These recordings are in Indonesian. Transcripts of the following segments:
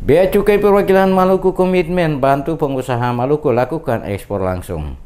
Bea Cukai Perwakilan Maluku komitmen bantu pengusaha Maluku lakukan ekspor langsung.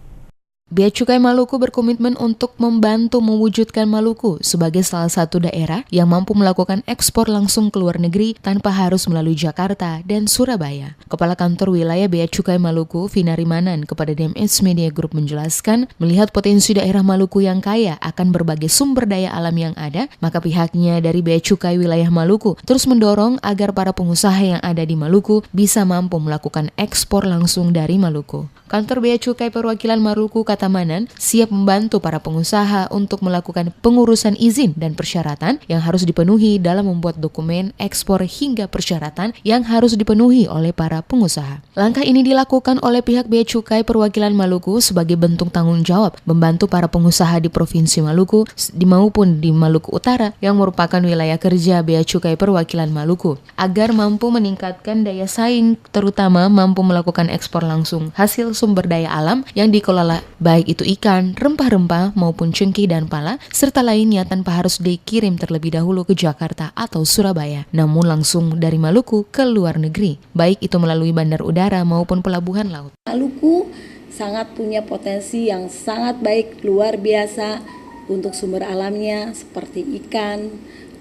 Bea Cukai Maluku berkomitmen untuk membantu mewujudkan Maluku sebagai salah satu daerah yang mampu melakukan ekspor langsung ke luar negeri tanpa harus melalui Jakarta dan Surabaya. Kepala Kantor Wilayah Bea Cukai Maluku, Vinari Manan, kepada DMS Media Group menjelaskan, melihat potensi daerah Maluku yang kaya akan berbagai sumber daya alam yang ada, maka pihaknya dari Bea Cukai Wilayah Maluku terus mendorong agar para pengusaha yang ada di Maluku bisa mampu melakukan ekspor langsung dari Maluku. Kantor Bea Cukai Perwakilan Maluku, kata Manan, siap membantu para pengusaha untuk melakukan pengurusan izin dan persyaratan yang harus dipenuhi dalam membuat dokumen ekspor hingga persyaratan yang harus dipenuhi oleh para pengusaha. Langkah ini dilakukan oleh pihak Bea Cukai Perwakilan Maluku sebagai bentuk tanggung jawab membantu para pengusaha di Provinsi Maluku maupun di Maluku Utara yang merupakan wilayah kerja Bea Cukai Perwakilan Maluku agar mampu meningkatkan daya saing, terutama mampu melakukan ekspor langsung hasil sumber daya alam yang dikelola baik itu ikan, rempah-rempah maupun cengkeh dan pala, serta lainnya tanpa harus dikirim terlebih dahulu ke Jakarta atau Surabaya, namun langsung dari Maluku ke luar negeri, baik itu melalui bandar udara maupun pelabuhan laut. Maluku sangat punya potensi yang sangat baik, luar biasa untuk sumber alamnya seperti ikan,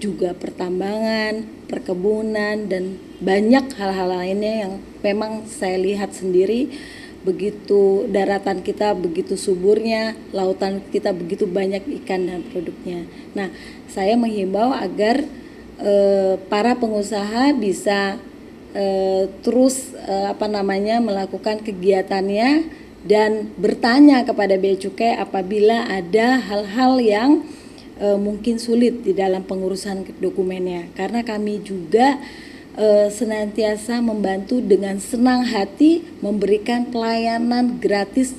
juga pertambangan, perkebunan, dan banyak hal-hal lainnya yang memang saya lihat sendiri. Begitu daratan kita begitu suburnya, lautan kita begitu banyak ikan dan produknya. Nah, saya menghimbau agar para pengusaha bisa terus melakukan kegiatannya dan bertanya kepada Bea Cukai apabila ada hal-hal yang mungkin sulit di dalam pengurusan dokumennya. Karena kami juga senantiasa membantu dengan senang hati memberikan pelayanan gratis,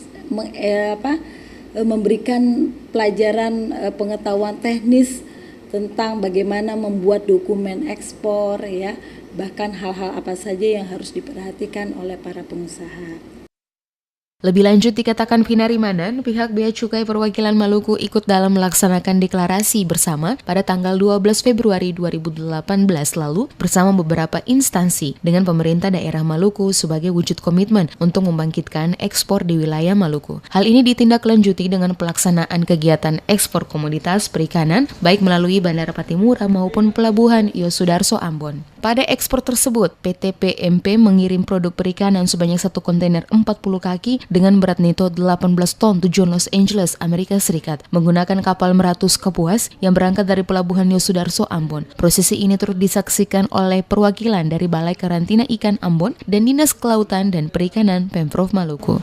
memberikan pelajaran pengetahuan teknis tentang bagaimana membuat dokumen ekspor, ya, bahkan hal-hal apa saja yang harus diperhatikan oleh para pengusaha. Lebih lanjut dikatakan Vinari Manan, pihak Bea Cukai Perwakilan Maluku ikut dalam melaksanakan deklarasi bersama pada tanggal 12 Februari 2018 lalu bersama beberapa instansi dengan pemerintah daerah Maluku sebagai wujud komitmen untuk membangkitkan ekspor di wilayah Maluku. Hal ini ditindaklanjuti dengan pelaksanaan kegiatan ekspor komoditas perikanan baik melalui Bandara Patimura maupun Pelabuhan Yosudarso Ambon. Pada ekspor tersebut, PT PMP mengirim produk perikanan sebanyak 1 kontainer 40 kaki dengan berat neto 18 ton tujuan Los Angeles, Amerika Serikat, menggunakan kapal Meratus Kapuas yang berangkat dari Pelabuhan Yosudarso Ambon. Prosesi ini turut disaksikan oleh perwakilan dari Balai Karantina Ikan Ambon dan Dinas Kelautan dan Perikanan Pemprov Maluku.